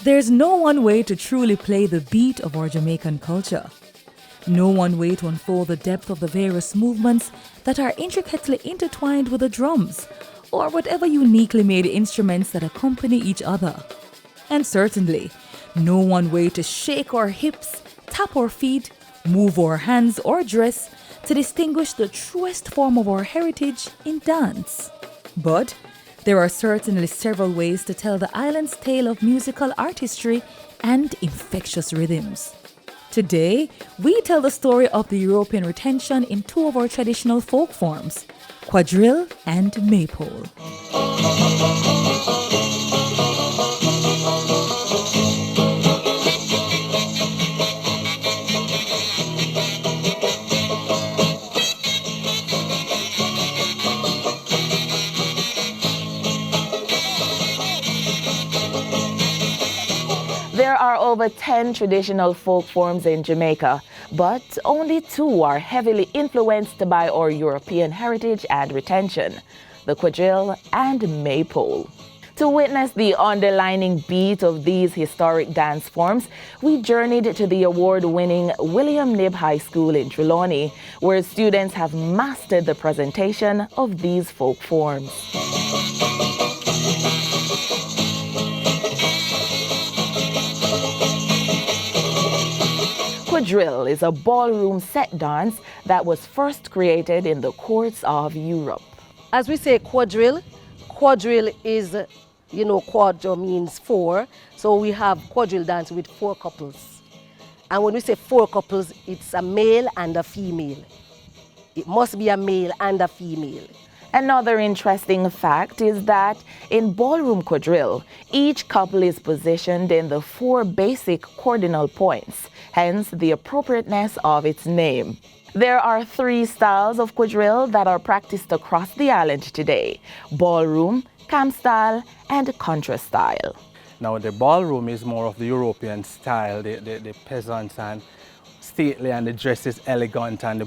There's no one way to truly play the beat of our Jamaican culture. No one way to unfold the depth of the various movements that are intricately intertwined with the drums, or whatever uniquely made instruments that accompany each other. And certainly, no one way to shake our hips, tap our feet, move our hands or dress to distinguish the truest form of our heritage in dance. But there are certainly several ways to tell the island's tale of musical artistry and infectious rhythms. Today, we tell the story of the European retention in two of our traditional folk forms, Quadrille and Maypole. There are over 10 traditional folk forms in Jamaica, but only two are heavily influenced by our European heritage and retention, the Quadrille and Maypole. To witness the underlining beat of these historic dance forms, we journeyed to the award-winning William Knibb High School in Trelawney, where students have mastered the presentation of these folk forms. Quadrille is a ballroom set dance that was first created in the courts of Europe. As we say quadrille, quadrille is, quadra means four. So we have quadrille dance with four couples. And when we say four couples, it's a male and a female. It must be a male and a female. Another interesting fact is that in ballroom quadrille, each couple is positioned in the four basic cardinal points, hence the appropriateness of its name. There are three styles of quadrille that are practiced across the island today: ballroom, camp style, and contra style. Now the ballroom is more of the European style, the peasants and stately, and the dress is elegant, and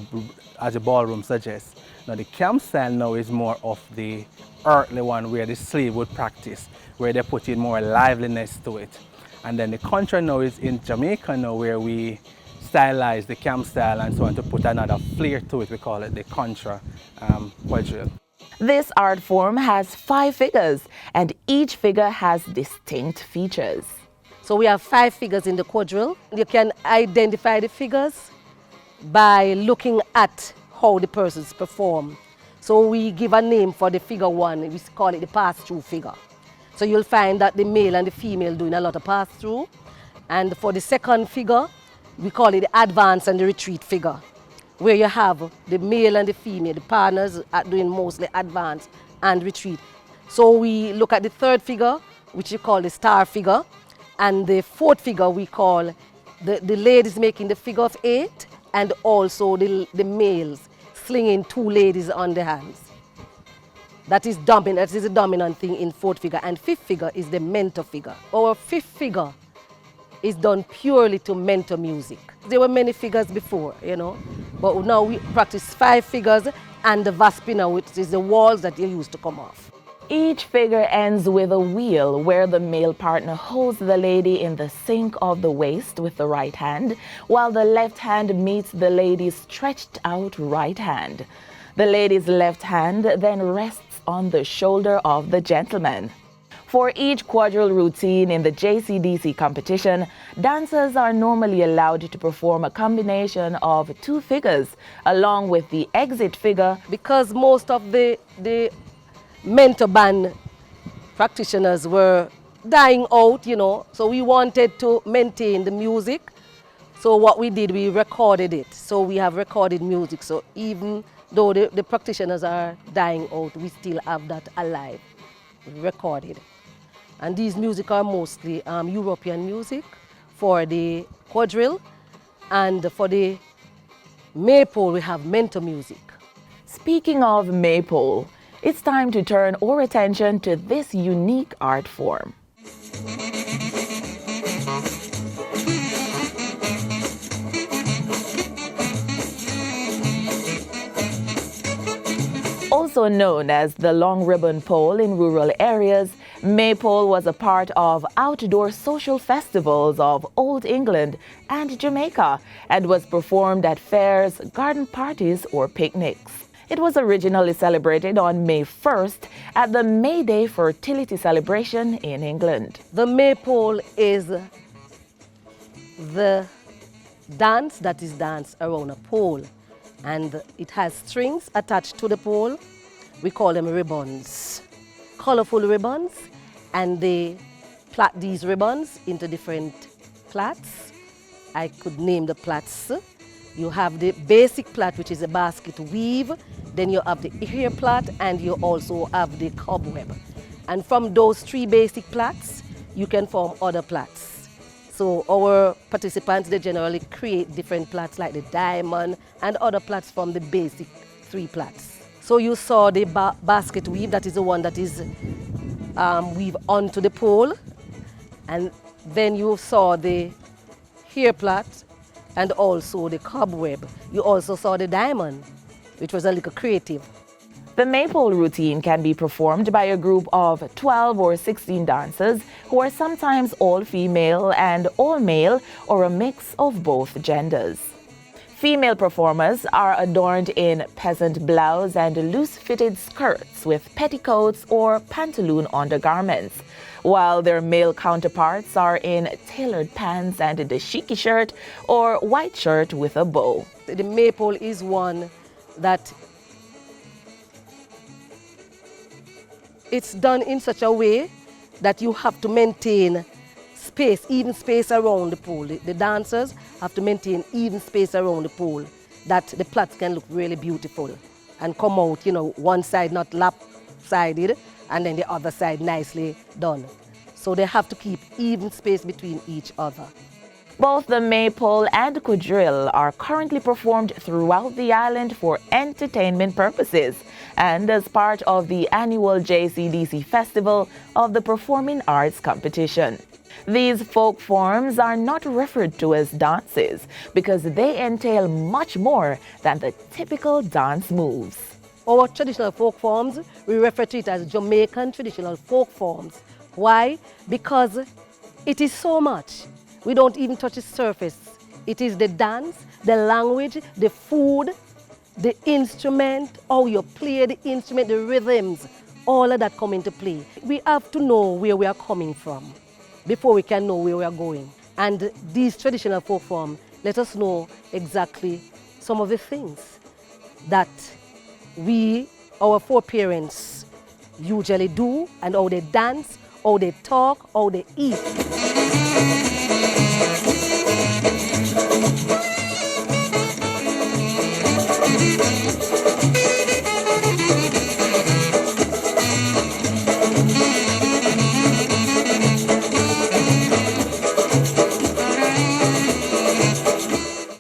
as the ballroom suggests. Now the camp style now is more of the earthly one, where the slave would practice, where they put in more liveliness to it. And then the contra now is in Jamaica now, where we stylize the camp style and so on to put another flair to it. We call it the contra quadrille. This art form has 5 figures, and each figure has distinct features. So we have 5 figures in the quadrille. You can identify the figures by looking at how the persons perform. So we give a name for the figure 1, we call it the pass-through figure. So you'll find that the male and the female doing a lot of pass-through. And for the second figure, we call it the advance and the retreat figure, where you have the male and the female, the partners are doing mostly advance and retreat. So we look at the third figure, which you call the star figure, and the fourth figure we call the ladies making the figure of 8, and also the males slinging 2 ladies on the hands. That is dominant. That is a dominant thing in fourth figure. And fifth figure is the mentor figure. Our fifth figure is done purely to mentor music. There were many figures before, but now we practice 5 figures and the vaspina, which is the walls that you use to come off. Each figure ends with a wheel where the male partner holds the lady in the sink of the waist with the right hand, while the left hand meets the lady's stretched out right hand. The lady's left hand then rests on the shoulder of the gentleman. For each quadrille routine in the JCDC competition, dancers are normally allowed to perform a combination of 2 figures along with the exit figure. Because most of the mentor band practitioners were dying out, so we wanted to maintain the music. So what we did, we recorded it. So we have recorded music. So even though the practitioners are dying out, we still have that alive, recorded. And these music are mostly European music for the quadrille, and for the Maypole we have mentor music. Speaking of Maypole, it's time to turn our attention to this unique art form. Also known as the long ribbon pole in rural areas, Maypole was a part of outdoor social festivals of Old England and Jamaica and was performed at fairs, garden parties, or picnics. It was originally celebrated on May 1st at the May Day fertility celebration in England. The Maypole is the dance that is danced around a pole, and it has strings attached to the pole. We call them ribbons, colorful ribbons, and they plait these ribbons into different plaits. I could name the plaits. You have the basic plait, which is a basket weave, then you have the hair plait, and you also have the cobweb. And from those three basic plaits, you can form other plaits. So our participants, they generally create different plaits like the diamond and other plaits from the basic three plaits. So you saw the basket weave, that is the one that is weave onto the pole. And then you saw the hair plait and also the cobweb. You also saw the diamond, which was a little creative. The Maypole routine can be performed by a group of 12 or 16 dancers who are sometimes all female and all male or a mix of both genders. Female performers are adorned in peasant blouse and loose-fitted skirts with petticoats or pantaloon undergarments, while their male counterparts are in tailored pants and a dashiki shirt or white shirt with a bow. The Maypole is one that it's done in such a way that you have to maintain space, even space around the pole. The dancers have to maintain even space around the pole, that the plaits can look really beautiful and come out, you know, one side not lap-sided and then the other side nicely done. So they have to keep even space between each other. Both the Maypole and Quadrille are currently performed throughout the island for entertainment purposes and as part of the annual JCDC Festival of the Performing Arts Competition. These folk forms are not referred to as dances because they entail much more than the typical dance moves. Our traditional folk forms, we refer to it as Jamaican traditional folk forms. Why? Because it is so much. We don't even touch the surface. It is the dance, the language, the food, the instrument, how you play the instrument, the rhythms, all of that come into play. We have to know where we are coming from before we can know where we are going. And these traditional folk forms let us know exactly some of the things that we, our foreparents, usually do, and how they dance, how they talk, how they eat.